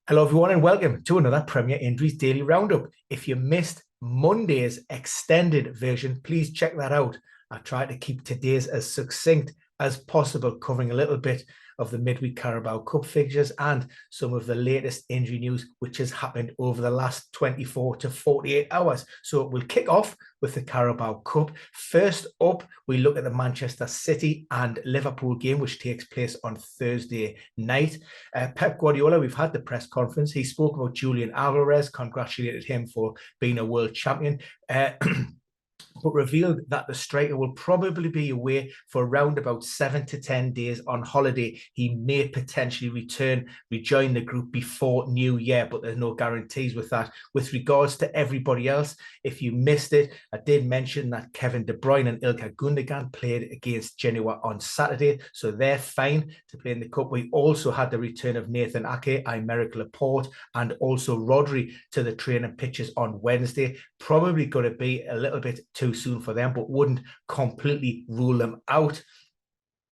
Hello, everyone, and welcome to another Premier Injuries Daily Roundup. If you missed Monday's extended version, please check that out. I tried to keep today's as succinct as possible, covering a little bit of the midweek Carabao Cup fixtures and some of the latest injury news which has happened over the last 24 to 48 hours. So we'll kick off with the Carabao Cup. First up, we look at the Manchester City and Liverpool game, which takes place on Thursday night. Pep Guardiola, we've had the press conference. He spoke about Julian Alvarez, congratulated him for being a world champion. But revealed that the striker will probably be away for around about 7 to 10 days on holiday. He may potentially rejoin the group before New Year, but there's no guarantees with that. With regards to everybody else, if you missed it, I did mention that Kevin De Bruyne and Ilkay Gundogan played against Genoa on Saturday, so they're fine to play in the Cup. We also had the return of Nathan Ake, Aymeric Laporte, and also Rodri to the training pitches on Wednesday. Probably going to be a little bit too soon for them, but wouldn't completely rule them out.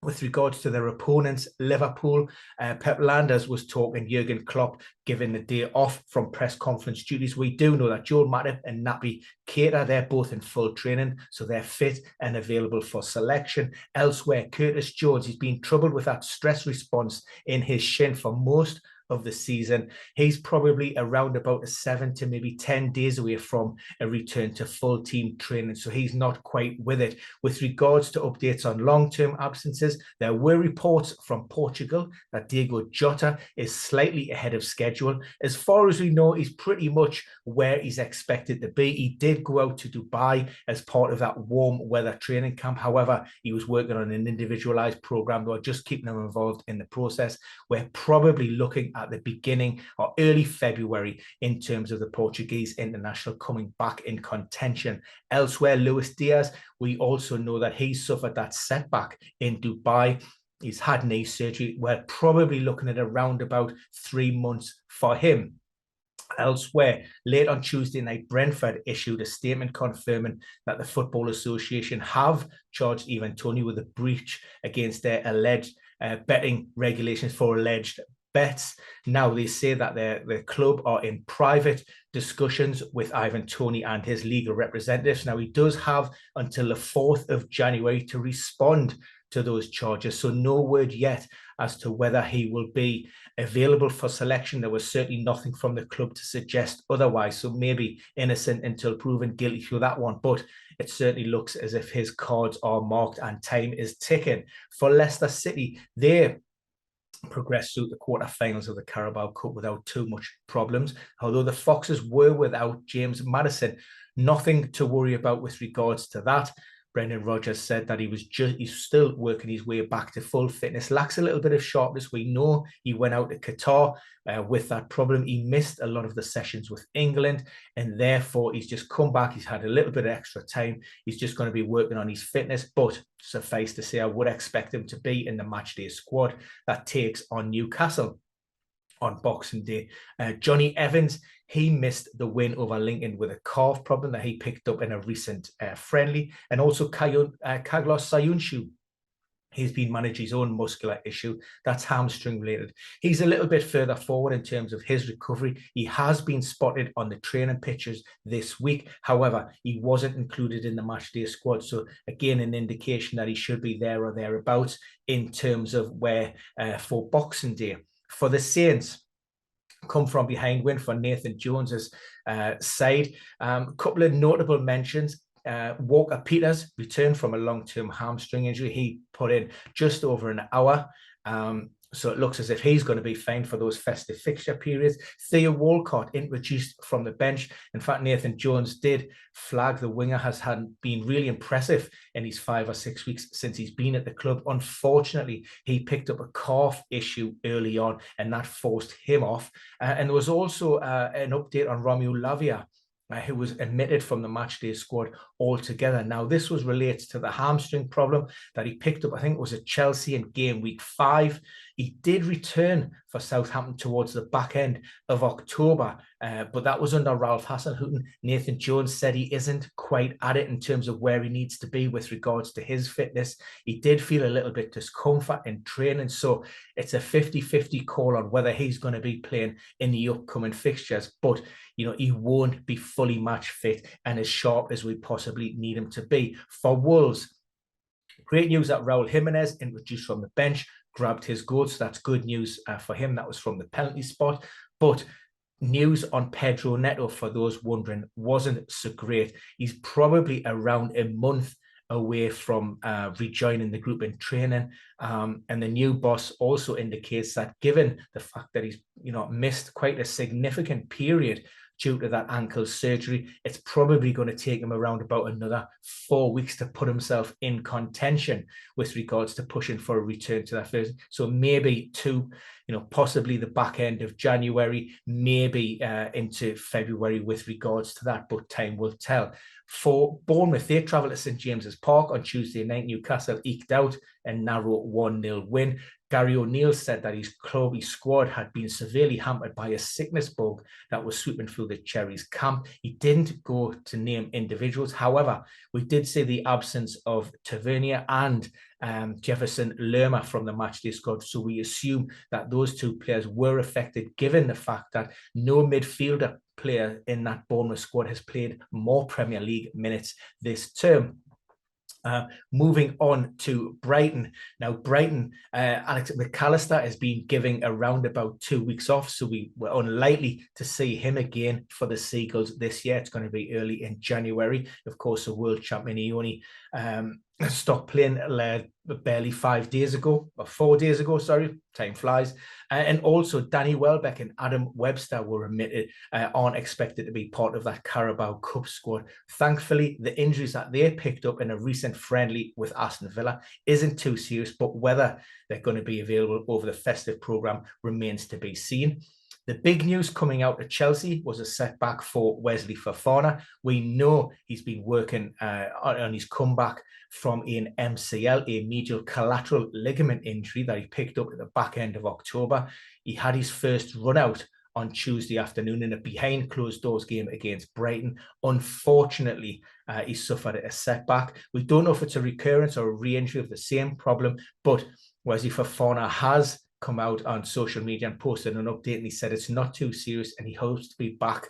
With regards to their opponents, Liverpool, Pep Landers was talking Jurgen Klopp giving the day off from press conference duties. We do know that Joel Matip and Naby Keita, they're both in full training, so they're fit and available for selection. Elsewhere, Curtis Jones, he's been troubled with that stress response in his shin for most of the season. He's probably around about 7 to maybe 10 days away from a return to full team training, so he's not quite with it. With regards to updates on long-term absences, there were reports from Portugal that Diogo Jota is slightly ahead of schedule. As far as we know, he's pretty much where he's expected to be. He did go out to Dubai as part of that warm weather training camp. However, he was working on an individualized program. They were just keeping him involved in the process. We're probably looking at the beginning or early February in terms of the Portuguese international coming back in contention. Elsewhere, Luis Diaz, we also know that he suffered that setback in Dubai. He's had knee surgery. We're probably looking at around about 3 months for him. Elsewhere, late on Tuesday night, Brentford issued a statement confirming that the Football Association have charged Toney with a breach against their alleged betting regulations for alleged bets. Now they say that the club are in private discussions with Toney and his legal representatives. Now he does have until the 4th of January to respond to those charges, so no word yet as to whether he will be available for selection. There was certainly nothing from the club to suggest otherwise, so maybe innocent until proven guilty through that one, but it certainly looks as if his cards are marked and time is ticking. For Leicester City, they progressed through the quarterfinals of the Carabao Cup without too much problems. Although the Foxes were without James Maddison, nothing to worry about with regards to that. Brendan Rodgers said that he's still working his way back to full fitness, lacks a little bit of sharpness. We know he went out to Qatar with that problem. He missed a lot of the sessions with England, and therefore he's just come back. He's had a little bit of extra time. He's just going to be working on his fitness, but suffice to say, I would expect him to be in the matchday squad that takes on Newcastle on Boxing Day. Johnny Evans, he missed the win over Lincoln with a calf problem that he picked up in a recent friendly. And also Carlos Sayunshu, he's been managing his own muscular issue that's hamstring related. He's a little bit further forward in terms of his recovery. He has been spotted on the training pitches this week. However, he wasn't included in the matchday squad. So again, an indication that he should be there or thereabouts in terms of where for Boxing Day. For the Saints, come from behind win for Nathan Jones's side. A couple of notable mentions. Walker Peters returned from a long-term hamstring injury. He put in just over an hour. So it looks as if he's going to be fine for those festive fixture periods. Theo Walcott introduced from the bench. In fact, Nathan Jones did flag the winger has been really impressive in his 5 or 6 weeks since he's been at the club. Unfortunately, he picked up a calf issue early on, and that forced him off. And there was also an update on Romeo Lavia, who was omitted from the matchday squad altogether. Now, this relates to the hamstring problem that he picked up, I think it was at Chelsea in game week 5. He did return for Southampton towards the back end of October, but that was under Ralph Hasenhüttl. Nathan Jones said he isn't quite at it in terms of where he needs to be with regards to his fitness. He did feel a little bit discomfort in training, so it's a 50-50 call on whether he's going to be playing in the upcoming fixtures, but he won't be fully match fit and as sharp as we possibly need him to be. For Wolves, great news that Raul Jimenez, introduced from the bench, grabbed his goal, so that's good news for him. That was from the penalty spot. But news on Pedro Neto, for those wondering, wasn't so great. He's probably around a month away from rejoining the group in training. And the new boss also indicates that given the fact that he's missed quite a significant period due to that ankle surgery, it's probably going to take him around about another 4 weeks to put himself in contention with regards to pushing for a return to that first. So maybe possibly the back end of January, maybe into February with regards to that, but time will tell. For Bournemouth, they travel to St James's Park on Tuesday night. Newcastle eked out a narrow 1-0 win. Gary O'Neill said that his squad had been severely hampered by a sickness bug that was sweeping through the Cherries camp. He didn't go to name individuals. However, we did see the absence of Tavernier and Jefferson Lerma from the matchday squad. So we assume that those two players were affected, given the fact that no midfielder player in that Bournemouth squad has played more Premier League minutes this term. Moving on to Brighton. Now, Brighton, Alex McAllister has been giving around about 2 weeks off, so we were unlikely to see him again for the Seagulls this year. It's going to be early in January. Of course, the world champion, he only stopped playing barely 5 days ago, or 4 days ago, sorry, time flies. And also Danny Welbeck and Adam Webster were omitted, aren't expected to be part of that Carabao Cup squad. Thankfully, the injuries that they picked up in a recent friendly with Aston Villa isn't too serious, but whether they're going to be available over the festive programme remains to be seen. The big news coming out of Chelsea was a setback for Wesley Fofana. We know he's been working on his comeback from an MCL, a medial collateral ligament injury that he picked up at the back end of October. He had his first run out on Tuesday afternoon in a behind closed doors game against Brighton. Unfortunately, he suffered a setback. We don't know if it's a recurrence or a re-injury of the same problem, but Wesley Fofana has come out on social media and posted an update, and he said it's not too serious and he hopes to be back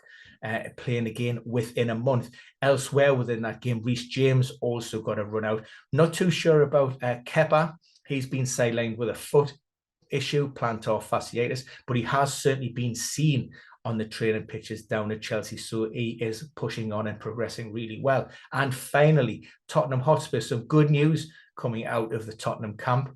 playing again within a month. Elsewhere within that game, Reece James also got a run out. Not too sure about Kepa. He's been sidelined with a foot issue, plantar fasciitis, but he has certainly been seen on the training pitches down at Chelsea, so he is pushing on and progressing really well. And finally, Tottenham Hotspur, some good news coming out of the Tottenham camp.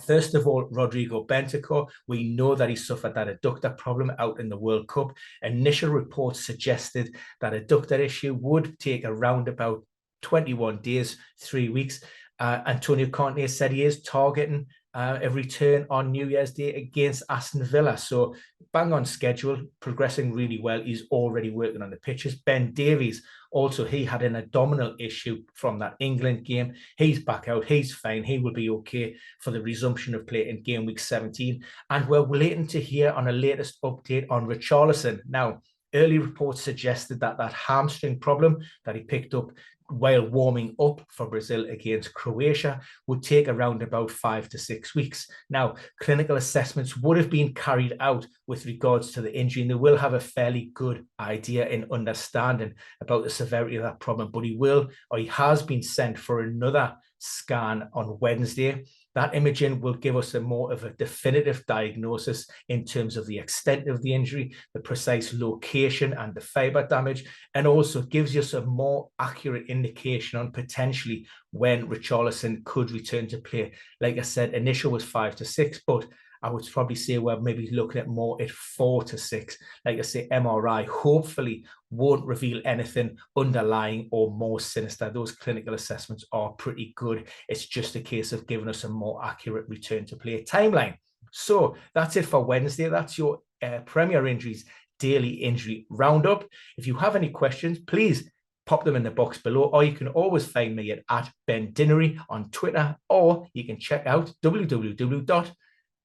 First of all, Rodrigo Bentancur, we know that he suffered that adductor problem out in the World Cup. Initial reports suggested that adductor issue would take around about 21 days, 3 weeks. Antonio Conte said he is targeting a return on New Year's Day against Aston Villa. So bang on schedule, progressing really well. He's already working on the pitches. Ben Davies, also, he had an abdominal issue from that England game. He's back out. He's fine. He will be okay for the resumption of play in game week 17. And we're waiting to hear on a latest update on Richarlison. Now, early reports suggested that hamstring problem that he picked up while warming up for Brazil against Croatia would take around about 5 to 6 weeks. Now, clinical assessments would have been carried out with regards to the injury, and they will have a fairly good idea in understanding about the severity of that problem, but he has been sent for another scan on Wednesday. That imaging will give us a more of a definitive diagnosis in terms of the extent of the injury, the precise location and the fiber damage, and also gives us a more accurate indication on potentially when Richarlison could return to play. Like I said, initial was 5 to 6, but I would probably say we're maybe looking at more at 4 to 6. Like I say, MRI hopefully won't reveal anything underlying or more sinister. Those clinical assessments are pretty good. It's just a case of giving us a more accurate return to play timeline. So that's it for Wednesday. That's your Premier Injuries Daily Injury Roundup. If you have any questions, please pop them in the box below, or you can always find me at Ben Dinnery on Twitter, or you can check out www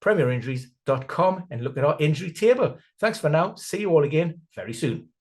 premierinjuries.com and look at our injury table. Thanks for now. See you all again very soon.